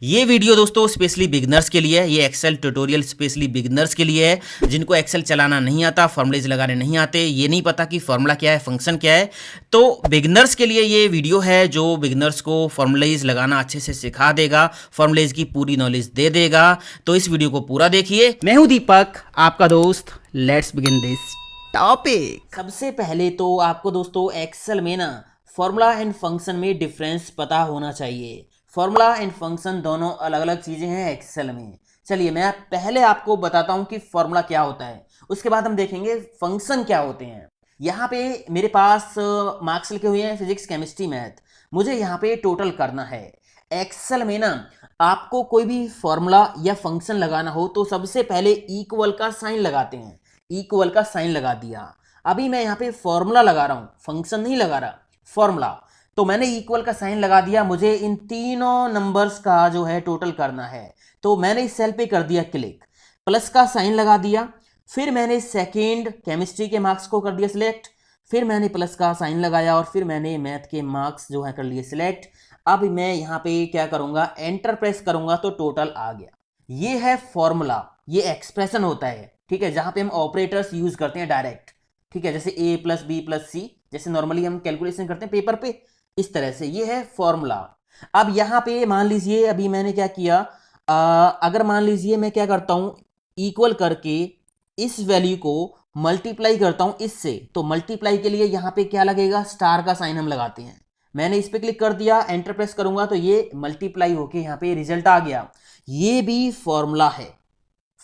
ये वीडियो दोस्तों specially beginners के लिए है। ये एक्सेल ट्यूटोरियल स्पेशली बिगिनर्स के लिए है जिनको एक्सेल चलाना नहीं आता, फॉर्मूलेज लगाने नहीं आते, ये नहीं पता कि फॉर्मूला क्या है, फंक्शन क्या है। तो बिगिनर्स के लिए ये वीडियो है जो बिगिनर्स को फॉर्मूलेज लगाना अच्छे से सिखा देगा, फॉर्मूलेज की पूरी नॉलेज दे देगा। तो इस वीडियो को पूरा देखिए। मैं हूं दीपक, आपका दोस्त। Let's begin this topic. सबसे पहले तो आपको दोस्तों एक्सेल में ना फॉर्मूला एंड फंक्शन में डिफरेंस पता होना चाहिए। फॉर्मूला एंड फंक्शन दोनों अलग अलग चीजें हैं एक्सेल में। चलिए मैं पहले आपको बताता हूं कि फॉर्मूला क्या होता है, उसके बाद हम देखेंगे फंक्शन क्या होते हैं। यहाँ पे मेरे पास मार्क्स लिखे हुए हैं फिजिक्स, केमिस्ट्री, मैथ। मुझे यहाँ पे टोटल करना है। एक्सेल में ना आपको कोई भी फॉर्मूला या फंक्शन लगाना हो तो सबसे पहले इक्वल का साइन लगाते हैं। इक्वल का साइन लगा दिया। अभी मैं यहाँ पे फॉर्मूला लगा रहा हूं, फंक्शन नहीं लगा रहा, फॉर्मूला। तो मैंने इक्वल का साइन लगा दिया। मुझे इन तीनों नंबर्स का जो है टोटल करना है। तो मैंने इस सेल पे कर दिया क्लिक, प्लस का साइन लगा दिया। फिर मैंने सेकेंड केमिस्ट्री के मार्क्स को कर दिया सिलेक्ट। फिर मैंने प्लस का साइन लगाया और फिर मैंने मैथ के मार्क्स जो है कर लिए सिलेक्ट। अब मैं यहाँ पे क्या करूंगा, एंटर प्रेस करूंगा तो टोटल आ गया। ये है फॉर्मूला, ये एक्सप्रेशन होता है, ठीक है, जहां पे हम ऑपरेटर्स यूज करते हैं डायरेक्ट, ठीक है, जैसे ए प्लस बी प्लस सी, जैसे नॉर्मली हम कैलकुलेशन करते हैं पेपर पे, इस तरह से ये है फॉर्मूला। अब यहां पे मान लीजिए अभी मैंने क्या किया, अगर मान लीजिए मैं क्या करता हूं, इक्वल करके इस वैल्यू को मल्टीप्लाई करता हूं इससे, तो मल्टीप्लाई के लिए यहां पे क्या लगेगा, स्टार का साइन हम लगाते हैं। मैंने इस पे क्लिक कर दिया, एंटर प्रेस करूंगा तो ये मल्टीप्लाई होके यहां पे रिजल्ट आ गया। ये भी फॉर्मूला है।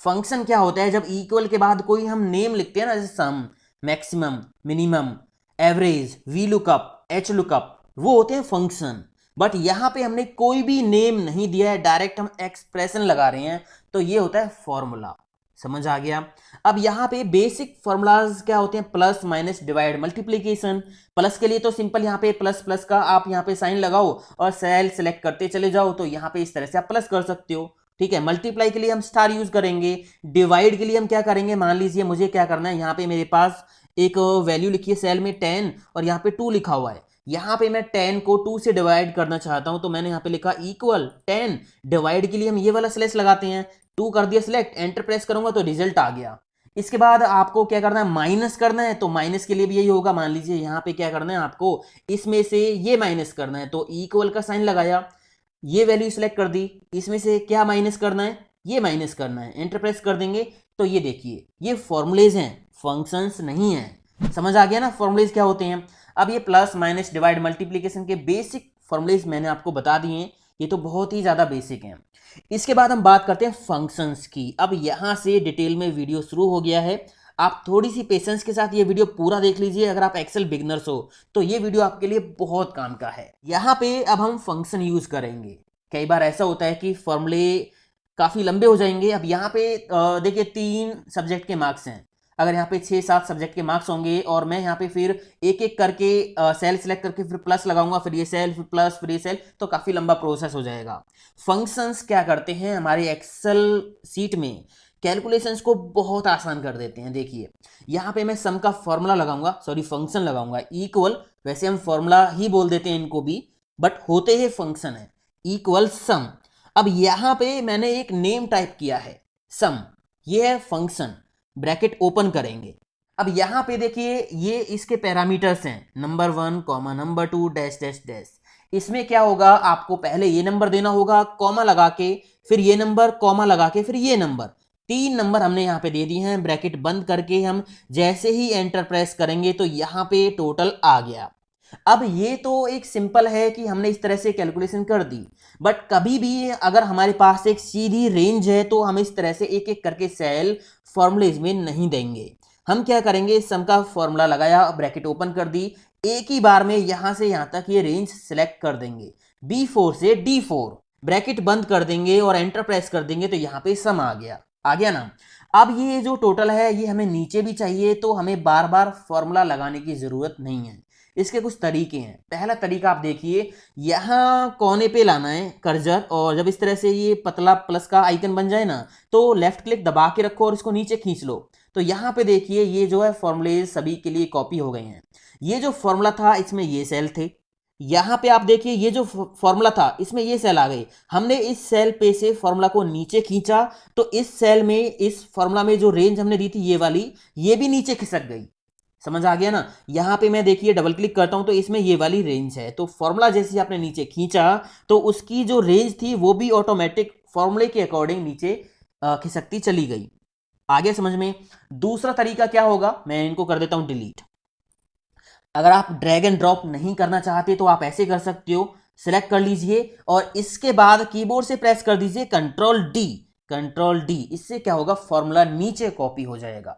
फंक्शन क्या होता है, जब इक्वल के बाद कोई हम नेम लिखते हैं ना, जैसे sum, maximum, minimum, average, V lookup, H lookup, वो होते हैं फंक्शन। बट यहां पे हमने कोई भी नेम नहीं दिया है, डायरेक्ट हम एक्सप्रेशन लगा रहे हैं, तो ये होता है फॉर्मूला। समझ आ गया। अब यहां पे बेसिक फॉर्मूलाज क्या होते हैं, plus minus divide multiplication. Plus के लिए तो सिंपल यहां पे प्लस प्लस का आप यहां पे साइन लगाओ और सेल सेलेक्ट करते चले जाओ, तो यहां पे इस तरह से आप प्लस कर सकते हो, ठीक है। मल्टीप्लाई के लिए हम स्टार यूज करेंगे। डिवाइड के लिए हम क्या करेंगे, मान लीजिए मुझे क्या करना है, यहाँ पे मेरे पास एक वैल्यू लिखी है सेल में 10 और यहाँ पे 2 लिखा हुआ है। यहाँ पे मैं 10 को 2 से डिवाइड करना चाहता हूं, तो मैंने यहाँ पे लिखा इक्वल 10। डिवाइड के लिए हम ये वाला स्लैश लगाते हैं, 2 कर दिया सिलेक्ट, एंटर प्रेस करूंगा तो रिजल्ट आ गया। इसके बाद आपको क्या करना है, माइनस करना है, तो माइनस के लिए भी यही होगा। मान लीजिए यहाँ पे क्या करना है आपको, इसमें से ये माइनस करना है, तो इक्वल का साइन लगाया, ये वैल्यू सिलेक्ट कर दी, इसमें से क्या माइनस करना है, ये माइनस करना है, एंटर प्रेस कर देंगे तो ये देखिए ये फॉर्मूलेज हैं, फंक्शंस नहीं है। समझ आ गया ना फॉर्मूलेज क्या होते हैं। अब ये प्लस माइनस डिवाइड मल्टीप्लिकेशन के बेसिक फॉर्मूलेज मैंने आपको बता दिए हैं, ये तो बहुत ही ज्यादा बेसिक हैं। इसके बाद हम बात करते हैं फंक्शंस की। अब यहां से डिटेल में वीडियो शुरू हो गया है, आप थोड़ी सी पेशेंस के साथ ये वीडियो पूरा देख लीजिए। अगर आप एक्सेल बिगनर्स हो तो ये वीडियो आपके लिए बहुत काम का है। यहाँ पे अब हम फंक्शन यूज करेंगे। कई बार ऐसा होता है कि फॉर्मूले काफी लंबे हो जाएंगे। अब यहाँ पे देखिए 3 सब्जेक्ट के मार्क्स हैं। अगर यहाँ पे 6-7 सब्जेक्ट के मार्क्स होंगे और मैं यहाँ पे फिर एक एक करके सेल सिलेक्ट करके फिर प्लस लगाऊंगा, फिर ये सेल, फिर प्लस, फिर ये सेल, तो काफी लंबा प्रोसेस हो जाएगा। फंक्शंस क्या करते हैं हमारे एक्सेल सीट में, कैलकुलेशंस को बहुत आसान कर देते हैं। देखिए यहाँ पे मैं सम का फॉर्मूला लगाऊंगा, सॉरी फंक्शन लगाऊंगा, इक्वल, वैसे हम फॉर्मूला ही बोल देते हैं इनको भी, बट होते ही फंक्शन है, इक्वल सम। अब यहाँ पे मैंने एक नेम टाइप किया है सम, ये है फंक्शन, ब्रैकेट ओपन करेंगे। अब यहाँ पे देखिए ये इसके पैरामीटर्स हैं, number 1 comma number 2 dash dash dash. इसमें क्या होगा, आपको पहले ये नंबर देना होगा कॉमा लगा के, फिर ये नंबर कॉमा लगा के, फिर ये नंबर, 3 नंबर हमने यहाँ पे दे दिए हैं। ब्रैकेट बंद करके हम जैसे ही एंटर प्रेस करेंगे तो यहाँ पे टोटल आ गया। अब ये तो एक सिंपल है कि हमने इस तरह से कैलकुलेशन कर दी, बट कभी भी अगर हमारे पास एक सीधी रेंज है तो हम इस तरह से एक एक करके सेल फॉर्मूलेज में नहीं देंगे। हम क्या करेंगे, सम का फॉर्मूला लगाया, ब्रैकेट ओपन कर दी, एक ही बार में यहां से यहां तक ये रेंज सिलेक्ट कर देंगे, B4 से D4, ब्रैकेट बंद कर देंगे और एंटर प्रेस कर देंगे तो यहां पे सम आ गया ना। अब ये जो टोटल है ये हमें नीचे भी चाहिए, तो हमें बार बार फॉर्मूला लगाने की जरूरत नहीं है। इसके कुछ तरीके हैं। पहला तरीका आप देखिए, यहां कोने पे लाना है कर्जर, और जब इस तरह से ये पतला प्लस का आइकन बन जाए ना, तो लेफ्ट क्लिक दबा के रखो और इसको नीचे खींच लो। तो यहां पे देखिए ये जो है फॉर्मूले सभी के लिए कॉपी हो गए हैं। ये जो फॉर्मूला था इसमें ये सेल थे, यहां पे आप देखिए ये जो फॉर्मूला था इसमें ये सेल आ गई, हमने इस सेल पे से फॉर्मूला को नीचे खींचा तो इस सेल में इस फॉर्मूला में जो रेंज हमने दी थी ये वाली, ये भी नीचे खिसक गई। समझ आ गया ना। यहां पे मैं देखिए डबल क्लिक करता हूं तो इसमें ये वाली रेंज है, तो फॉर्मूला जैसे ही आपने नीचे खींचा तो उसकी जो रेंज थी वो भी ऑटोमेटिक फॉर्मूले के अकॉर्डिंग नीचे खिसकती चली गई। आगे समझ में। दूसरा तरीका क्या होगा, मैं इनको कर देता हूं डिलीट। अगर आप ड्रैग एंड ड्रॉप नहीं करना चाहते तो आप ऐसे कर सकते हो, सिलेक्ट कर लीजिए और इसके बाद कीबोर्ड से प्रेस कर दीजिए कंट्रोल डी। कंट्रोल डी, इससे क्या होगा, फॉर्मूला नीचे कॉपी हो जाएगा।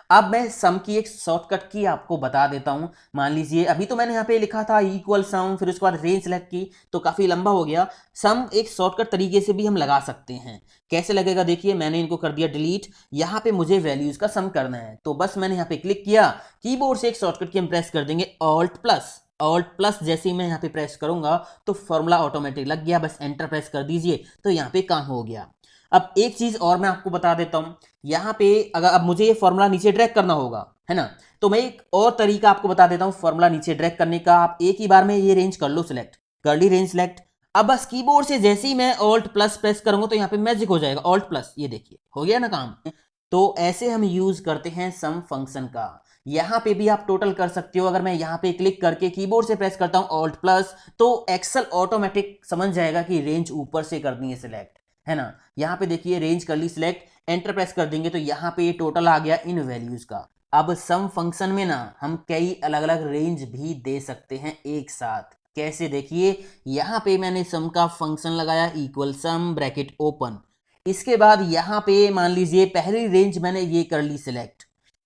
अब मैं सम की एक शॉर्टकट की आपको बता देता हूं। मान लीजिए अभी तो मैंने यहां पे लिखा था इक्वल सम, फिर उसके बाद रेंज सेलेक्ट की तो काफी लंबा हो गया। सम एक शॉर्टकट तरीके से भी हम लगा सकते हैं। कैसे लगेगा देखिए, मैंने इनको कर दिया डिलीट। यहां पे मुझे वैल्यूज का सम करना है तो बस मैंने यहां पे क्लिक किया, कीबोर्ड से एक शॉर्टकट की हम प्रेस कर देंगे ऑल्ट प्लस। ऑल्ट प्लस जैसे ही मैं यहाँ पे प्रेस करूंगा तो फॉर्मूला ऑटोमेटिक लग गया, बस एंटर प्रेस कर दीजिए तो यहाँ पे काम हो गया। अब एक चीज और मैं आपको बता देता हूं, यहाँ पे अगर अब मुझे ये फॉर्मूला नीचे ड्रैग करना होगा, है ना, तो मैं एक और तरीका आपको बता देता हूं फॉर्मूला नीचे ड्रैग करने का। आप एक ही बार में ये रेंज कर लो सिलेक्ट, कर ली रेंज सिलेक्ट। अब बस कीबोर्ड से जैसे ही मैं ऑल्ट प्लस प्रेस करूंगा तो यहाँ पे मैजिक हो जाएगा, ऑल्ट प्लस, ये देखिए हो गया ना काम। तो ऐसे हम यूज करते हैं सम फंक्शन का। यहां पे भी आप टोटल कर सकते हो। अगर मैं यहां पे क्लिक करके कीबोर्ड से प्रेस करता हूं ऑल्ट प्लस तो एक्सेल ऑटोमेटिक समझ जाएगा कि रेंज ऊपर से करनी है सिलेक्ट, है ना। यहां पे देखिए रेंज कर ली सिलेक्ट, एंटर प्रेस कर देंगे तो यहां पे ये टोटल आ गया इन वैल्यूज का। अब सम फंक्शन में ना हम कई अलग अलग रेंज भी दे सकते हैं एक साथ। कैसे देखिए, यहां पे मैंने सम का फंक्शन लगाया इक्वल सम ब्रैकेट ओपन, इसके बाद यहां पे मान लीजिए पहली रेंज मैंने ये कर ली सिलेक्ट,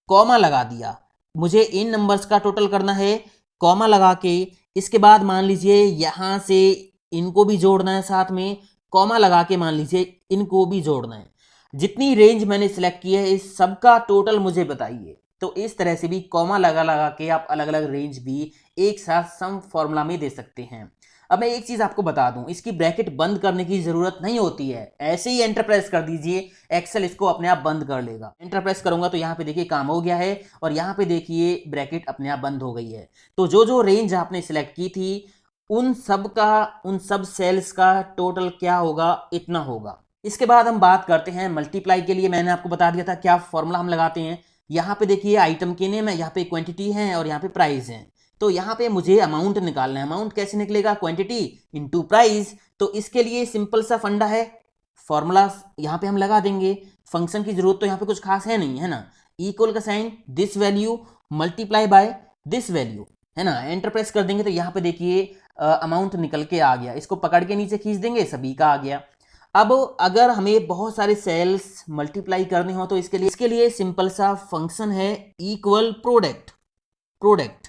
कॉमा लगा दिया, मुझे इन नंबर्स का टोटल करना है, कॉमा लगा के इसके बाद मान लीजिए यहां से इनको भी जोड़ना है, साथ में कॉमा लगा के मान लीजिए इनको भी जोड़ना है। जितनी रेंज मैंने सिलेक्ट की है इस सबका टोटल मुझे बताइए। तो इस तरह से भी कॉमा लगा लगा के आप अलग अलग रेंज भी एक साथ सम फॉर्मूला में दे सकते हैं। अब मैं एक चीज आपको बता दूं, इसकी ब्रैकेट बंद करने की जरूरत नहीं होती है, ऐसे ही एंटर प्रेस कर दीजिए, एक्सेल इसको अपने आप बंद कर लेगा। एंटर प्रेस करूंगा तो यहाँ पे देखिए काम हो गया है और यहाँ पे देखिए ब्रैकेट अपने आप बंद हो गई है। तो जो जो रेंज आपने सिलेक्ट की थी उन सब सेल्स का टोटल क्या होगा, इतना होगा। इसके बाद हम बात करते हैं मल्टीप्लाई के लिए। मैंने आपको बता दिया था क्या फॉर्मूला हम लगाते हैं। यहाँ पे देखिए आइटम के नेम है, यहाँ पे क्वांटिटी है और यहाँ पे प्राइस है। तो यहाँ पे मुझे अमाउंट निकालना है। अमाउंट कैसे निकलेगा, क्वांटिटी इनटू प्राइस। तो इसके लिए सिंपल सा फंडा है, फॉर्मूला यहाँ पे हम लगा देंगे। फंक्शन की जरूरत तो यहाँ पे कुछ खास है नहीं, है ना। इक्वल का sign, this value multiply by this value, है ना। एंटर प्रेस कर देंगे तो यहाँ पे देखिए अमाउंट निकल के आ गया। इसको पकड़ के नीचे खींच देंगे, सभी का आ गया। अब अगर हमें बहुत सारे सेल्स मल्टीप्लाई करने हो तो इसके लिए सिंपल सा फंक्शन है इक्वल प्रोडक्ट। प्रोडक्ट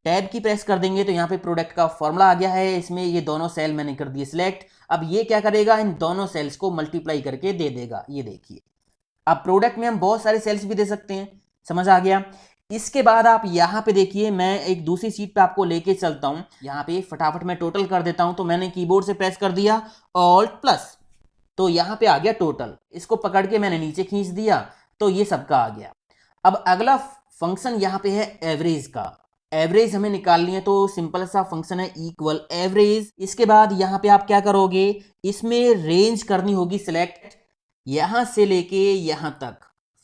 टैब की प्रेस कर देंगे तो यहाँ पे प्रोडक्ट का फॉर्मूला आ गया है। इसमें ये दोनों सेल मैंने कर दिए सिलेक्ट। अब ये क्या करेगा, इन दोनों सेल्स को मल्टीप्लाई करके दे देगा, ये देखिए। अब प्रोडक्ट में हम बहुत सारे सेल्स भी दे सकते हैं, समझ आ गया। इसके बाद आप यहाँ पे देखिए, मैं एक दूसरी सीट पे आपको लेके चलता हूँ। यहाँ पे फटाफट मैं टोटल कर देता हूँ। तो मैंने कीबोर्ड से प्रेस कर दिया ऑल्ट प्लस, तो यहाँ पे आ गया टोटल। इसको पकड़ के मैंने नीचे खींच दिया तो ये सबका आ गया। अब अगला फंक्शन यहाँ पे है एवरेज का। एवरेज हमें निकालनी है तो सिंपल सा फंक्शन है इक्वल एवरेज। इसके बाद यहाँ पे आप क्या करोगे, इसमें रेंज करनी होगी सिलेक्ट, यहां से लेके यहां तक,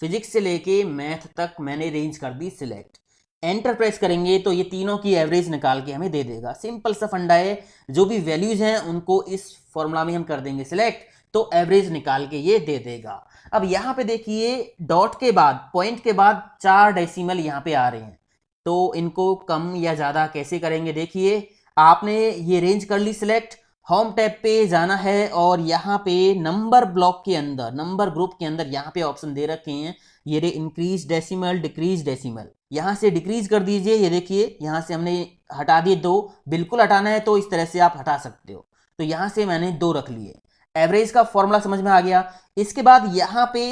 फिजिक्स से लेके मैथ तक मैंने रेंज कर दी सिलेक्ट। एंटर प्रेस करेंगे तो ये तीनों की एवरेज निकाल के हमें दे देगा। सिंपल सा फंडा है, जो भी वैल्यूज हैं उनको इस फॉर्मूला में हम कर देंगे सिलेक्ट तो एवरेज निकाल के ये दे देगा। अब यहाँ पे देखिए डॉट के बाद, पॉइंट के बाद 4 डेसिमल यहाँ पे आ रहे हैं, तो इनको कम या ज्यादा कैसे करेंगे देखिए। आपने ये रेंज कर ली सिलेक्ट, होम टैब पे जाना है और यहाँ पे नंबर ब्लॉक के अंदर, नंबर ग्रुप के अंदर यहाँ पे ऑप्शन दे रखे हैं ये रे इंक्रीज डेसिमल डिक्रीज डेसिमल, यहाँ से डिक्रीज कर दीजिए। ये देखिए यहाँ से हमने हटा दिए 2, बिल्कुल हटाना है तो इस तरह से आप हटा सकते हो। तो यहाँ से मैंने 2 रख लिए। एवरेज का फॉर्मूला समझ में आ गया। इसके बाद यहाँ पे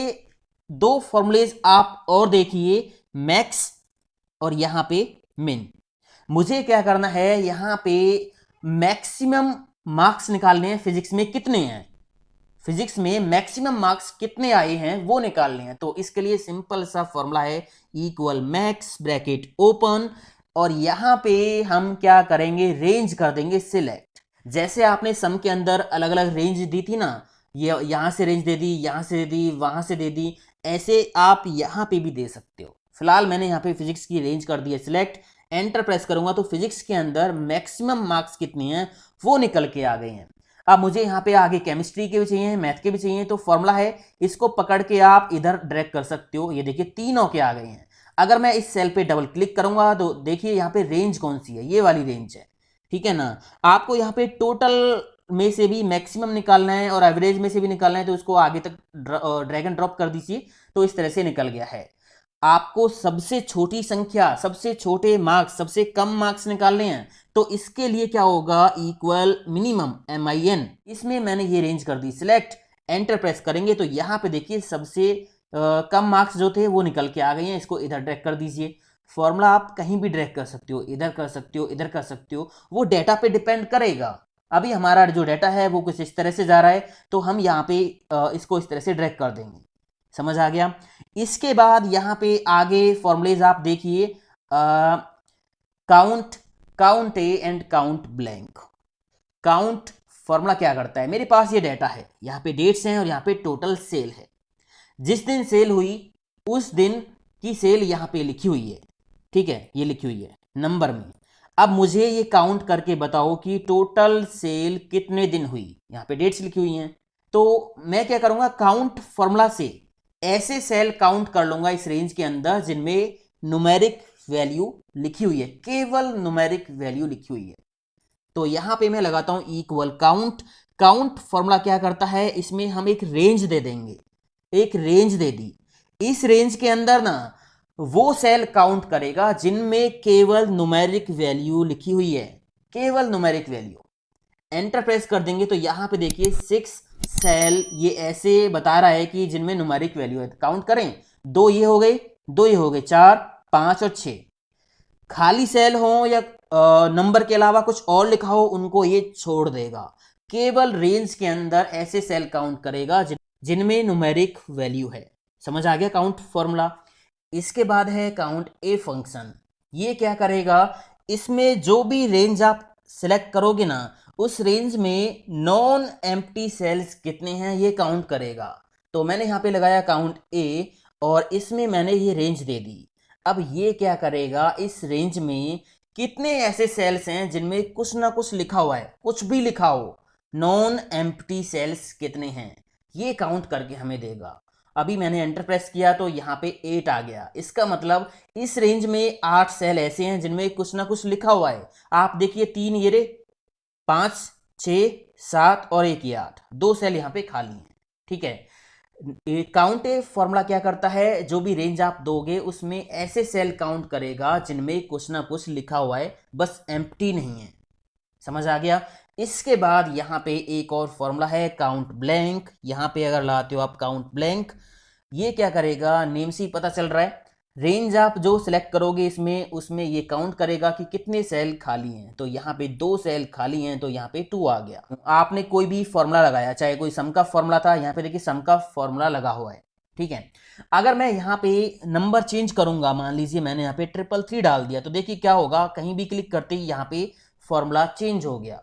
2 फॉर्मूलेज आप और देखिए, मैक्स और यहाँ पे मिन। मुझे क्या करना है, यहाँ पे मैक्सिमम मार्क्स निकालने हैं। फिजिक्स में कितने हैं, फिजिक्स में मैक्सिमम मार्क्स कितने आए हैं वो निकालने हैं। तो इसके लिए सिंपल सा फॉर्मूला है इक्वल मैक्स ब्रैकेट ओपन और यहाँ पे हम क्या करेंगे, रेंज कर देंगे सिलेक्ट। जैसे आपने सम के अंदर अलग अलग रेंज दी थी ना, ये यहाँ से रेंज दे दी, यहाँ से दे दी, वहाँ से दे दी, ऐसे आप यहाँ पे भी दे सकते हो। फिलहाल मैंने यहाँ पे फिजिक्स की रेंज कर दी है सिलेक्ट, एंटर प्रेस करूंगा तो फिजिक्स के अंदर मैक्सिमम मार्क्स कितने हैं वो निकल के आ गए हैं। अब मुझे यहाँ पे आगे केमिस्ट्री के भी चाहिए, मैथ के भी चाहिए, तो फॉर्मूला है, इसको पकड़ के आप इधर ड्रैग कर सकते हो। ये देखिए तीनों के आ गए हैं। अगर मैं इस सेल पे डबल क्लिक करूंगा तो देखिए यहाँ पे रेंज कौन सी है, ये वाली रेंज है, ठीक है ना। आपको यहाँ पे टोटल में से भी मैक्सिमम निकालना है और एवरेज में से भी निकालना है, तो उसको आगे तक ड्रैग एंड ड्रॉप कर दीजिए, तो इस तरह से निकल गया है। आपको सबसे छोटी संख्या, सबसे छोटे मार्क्स, सबसे कम मार्क्स निकालने हैं, तो इसके लिए क्या होगा, इक्वल मिनिमम MIN। इसमें मैंने ये रेंज कर दी सिलेक्ट, एंटर प्रेस करेंगे तो यहाँ पे देखिए सबसे कम मार्क्स जो थे वो निकल के आ गए हैं। इसको इधर ड्रैग कर दीजिए। फॉर्मूला आप कहीं भी ड्रैग कर सकते हो, इधर कर सकते हो, इधर कर सकते हो, वो डेटा पे डिपेंड करेगा। अभी हमारा जो डेटा है वो कुछ इस तरह से जा रहा है, तो हम यहाँ पे इसको इस तरह से ड्रैग कर देंगे। समझ आ गया। इसके बाद यहाँ पे आगे फॉर्मूलेज आप देखिए, count A and count blank. Count formula क्या करता है, मेरे पास ये डेटा है, यहाँ पे डेट्स हैं और यहाँ पे टोटल सेल है। जिस दिन सेल हुई उस दिन की सेल यहाँ पे लिखी हुई है, ठीक है, ये लिखी हुई है नंबर में। अब मुझे ये काउंट करके बताओ कि टोटल सेल कितने दिन हुई, यहाँ पे डेट्स लिखी हुई हैं। तो मैं क्या करूंगा, काउंट फॉर्मूला से ऐसे सेल काउंट कर लूंगा इस रेंज के अंदर जिनमें न्यूमेरिक वैल्यू लिखी हुई है, केवल न्यूमेरिक वैल्यू लिखी हुई है। तो यहां पे मैं लगाता हूं इक्वल काउंट। काउंट फॉर्मूला क्या करता है, इसमें हम एक रेंज दे देंगे, एक रेंज दे दी। इस रेंज के अंदर ना वो सेल काउंट करेगा जिनमें केवल न्यूमेरिक वैल्यू लिखी हुई है, केवल न्यूमेरिक वैल्यू। एंटर प्रेस कर देंगे तो यहां पे देखिए 6 सेल ये ऐसे बता रहा है कि जिनमें न्यूमेरिक वैल्यू है। काउंट करें, 2 ये हो गए, 2 ये हो गए, 4, 5 और 6। खाली सेल हो या नंबर के अलावा कुछ और लिखा हो उनको ये छोड़ देगा। केवल रेंज के अंदर ऐसे सेल काउंट करेगा जिनमें न्यूमेरिक वैल्यू है। समझ आ गया काउंट फॉर्मूला। इसके बाद है काउंट ए फंक्शन। ये क्या करेगा, इसमें जो भी रेंज आप सिलेक्ट करोगे ना, उस रेंज में नॉन एम्प्टी सेल्स कितने हैं ये काउंट करेगा। तो मैंने यहाँ पे लगाया काउंट ए और इसमें मैंने ये रेंज दे दी। अब ये क्या करेगा, इस रेंज में कितने ऐसे सेल्स हैं जिनमें कुछ ना कुछ लिखा हुआ है, कुछ भी लिखा हो, नॉन एम्प्टी सेल्स कितने हैं ये काउंट करके हमें देगा। अभी मैंने एंटर प्रेस किया तो यहाँ पे 8 आ गया। इसका मतलब इस रेंज में 8 सेल ऐसे हैं जिनमें कुछ ना कुछ लिखा हुआ है। आप देखिए 3 ये रे, 5, 6, 7 और 1 ये 8, 2 सेल यहाँ पे खाली हैं, ठीक है। काउंट ए फॉर्मूला क्या करता है, जो भी रेंज आप दोगे उसमें ऐसे सेल काउंट करेगा जिनमें कुछ ना कुछ लिखा हुआ है, बस एम्प्टी नहीं है। समझ आ गया। इसके बाद यहाँ पे एक और फॉर्मूला है काउंट ब्लैंक। यहाँ पे अगर लाते हो आप काउंट ब्लैंक, ये क्या करेगा, नेम से ही पता चल रहा है, रेंज आप जो सिलेक्ट करोगे इसमें उसमें ये काउंट करेगा कि कितने सेल खाली हैं। तो यहाँ पे 2 सेल खाली हैं तो यहाँ पे 2 आ गया। आपने कोई भी फॉर्मूला लगाया, चाहे कोई सम का फॉर्मूला था, यहाँ पे देखिए सम का फॉर्मूला लगा हुआ है, ठीक है। अगर मैं यहाँ पे नंबर चेंज करूंगा, मान लीजिए मैंने यहाँ पे 333 डाल दिया, तो देखिए क्या होगा, कहीं भी क्लिक करते ही यहाँ पे फॉर्मूला चेंज हो गया,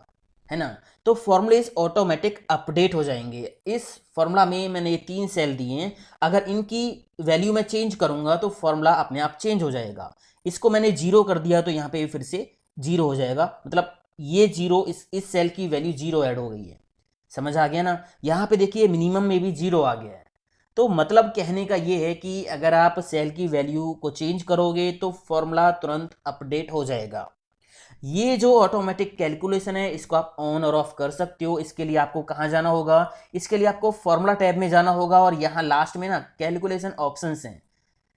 है ना। तो फॉर्मूलेज ऑटोमेटिक अपडेट हो जाएंगे। इस फॉर्मूला में मैंने ये 3 सेल दिए हैं, अगर इनकी वैल्यू मैं चेंज करूंगा तो फॉर्मूला अपने आप चेंज हो जाएगा। इसको मैंने 0 कर दिया तो यहाँ पे फिर से 0 हो जाएगा, मतलब ये 0, इस सेल की वैल्यू 0 ऐड हो गई है। समझ आ गया ना। यहाँ पे देखिए मिनिमम में भी 0 आ गया है। तो मतलब कहने का ये है कि अगर आप सेल की वैल्यू को चेंज करोगे तो फॉर्मूला तुरंत अपडेट हो जाएगा। ये जो ऑटोमेटिक कैलकुलेशन है इसको आप ऑन और ऑफ कर सकते हो। इसके लिए आपको कहाँ जाना होगा, इसके लिए आपको फॉर्मूला टैब में जाना होगा और यहाँ लास्ट में ना कैलकुलेशन ऑप्शंस हैं,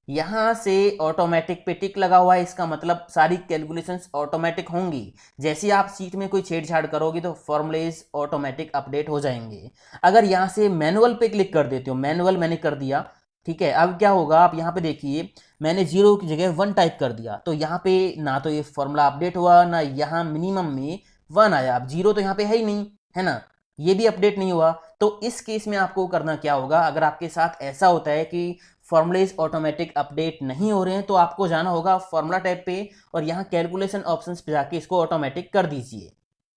यहाँ से ऑटोमेटिक पे टिक लगा हुआ है, इसका मतलब सारी कैलकुलेशंस ऑटोमेटिक होंगी। जैसे आप सीट में कोई छेड़छाड़ करोगे तो फॉर्मूलेज ऑटोमेटिक अपडेट हो जाएंगे। अगर यहाँ से मैनुअल पे क्लिक कर देते हो, मैनुअल मैंने कर दिया, ठीक है, अब क्या होगा, आप यहाँ पे देखिए मैंने 0 की जगह 1 टाइप कर दिया, तो यहाँ पे ना तो ये फॉर्मूला अपडेट हुआ, ना यहाँ मिनिमम में 1 आया। अब 0 तो यहाँ पे है ही नहीं, है ना, ये भी अपडेट नहीं हुआ। तो इस केस में आपको करना क्या होगा, अगर आपके साथ ऐसा होता है कि फॉर्मूलेज ऑटोमेटिक अपडेट नहीं हो रहे हैं तो आपको जाना होगा फॉर्मूला टैब पे और यहाँ कैलकुलेशन ऑप्शंस पे जाके इसको ऑटोमेटिक कर दीजिए,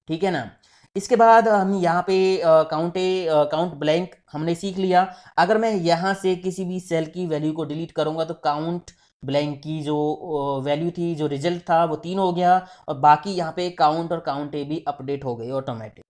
ठीक है ना। इसके बाद हम यहाँ पे काउंट ब्लैंक हमने सीख लिया। अगर मैं यहाँ से किसी भी सेल की वैल्यू को डिलीट करूँगा तो काउंट ब्लैंक की जो वैल्यू थी, जो रिजल्ट था वो 3 हो गया और बाकी यहाँ पे काउंट और काउंट ए भी अपडेट हो गई ऑटोमेटिक,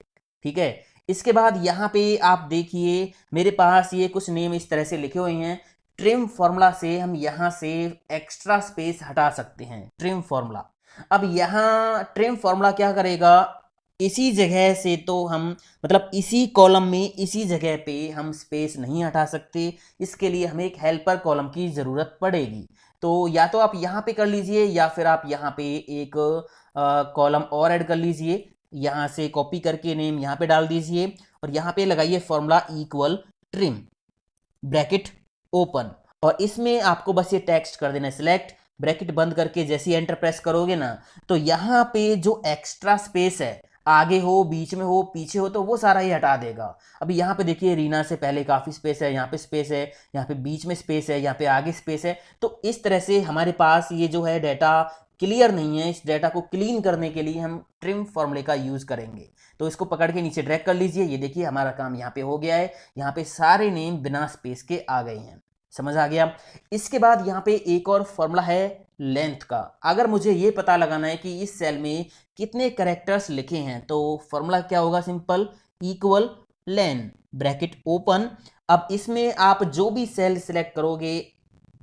ठीक है। इसके बाद यहाँ पे आप देखिए मेरे पास ये कुछ नेम इस तरह से लिखे हुए हैं। ट्रिम फॉर्मूला से हम यहाँ से एक्स्ट्रा स्पेस हटा सकते हैं, ट्रिम फॉर्मूला। अब यहाँ ट्रिम फॉर्मूला क्या करेगा, इसी जगह से तो हम मतलब इसी कॉलम में इसी जगह पे हम स्पेस नहीं हटा सकते, इसके लिए हमें एक हेल्पर कॉलम की ज़रूरत पड़ेगी। तो या तो आप यहाँ पे कर लीजिए या फिर आप यहाँ पे एक कॉलम और ऐड कर लीजिए। यहाँ से कॉपी करके नेम यहाँ पे डाल दीजिए और यहाँ पे लगाइए formula equal trim bracket open और इसमें आपको बस ये टेक्स्ट कर देना सिलेक्ट, ब्रैकेट बंद करके जैसे ही एंटर प्रेस करोगे ना तो यहाँ पे जो एक्स्ट्रा स्पेस है, आगे हो, बीच में हो, पीछे हो, तो वो सारा ही हटा देगा। अभी यहाँ पे देखिए रीना से पहले काफ़ी स्पेस है, यहाँ पे स्पेस है, यहाँ पे बीच में स्पेस है, यहाँ पे आगे स्पेस है। तो इस तरह से हमारे पास ये जो है डाटा क्लियर नहीं है, इस डाटा को क्लीन करने के लिए हम ट्रिम फॉर्मूले का यूज़ करेंगे। तो इसको पकड़ के नीचे ड्रैग कर लीजिए, ये देखिए हमारा काम यहाँ पे हो गया है। यहाँ पे सारे नेम बिना स्पेस के आ गए हैं, समझ आ गया। इसके बाद यहाँ पे एक और फॉर्मूला है लेंथ का। अगर मुझे ये पता लगाना है कि इस सेल में कितने कैरेक्टर्स लिखे हैं तो फॉर्मूला क्या होगा, सिंपल इक्वल लेन ब्रैकेट ओपन। अब इसमें आप जो भी सेल सिलेक्ट करोगे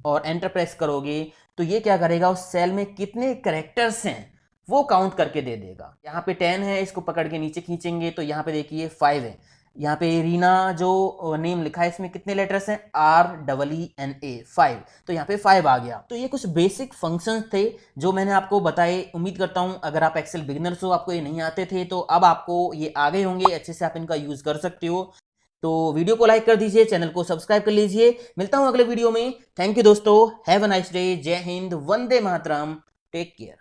और एंटर प्रेस करोगे तो ये क्या करेगा, उस सेल में कितने कैरेक्टर्स हैं वो काउंट करके दे देगा। यहाँ पे 10 है, इसको पकड़ के नीचे खींचेंगे तो यहाँ पे देखिए 5 है। यहाँ पे रीना जो नेम लिखा है इसमें कितने लेटर्स हैं, REENA 5, तो यहाँ पे 5 आ गया। तो ये कुछ बेसिक फंक्शंस थे जो मैंने आपको बताए। उम्मीद करता हूँ अगर आप एक्सेल बिगिनर्स हो, आपको ये नहीं आते थे, तो अब आपको ये आ गए होंगे, अच्छे से आप इनका यूज कर सकते हो। तो वीडियो को लाइक कर दीजिए, चैनल को सब्सक्राइब कर लीजिए। मिलता हूँ अगले वीडियो में। थैंक यू दोस्तों, हैव अ नाइस डे, जय हिंद, वंदे मातरम, टेक केयर।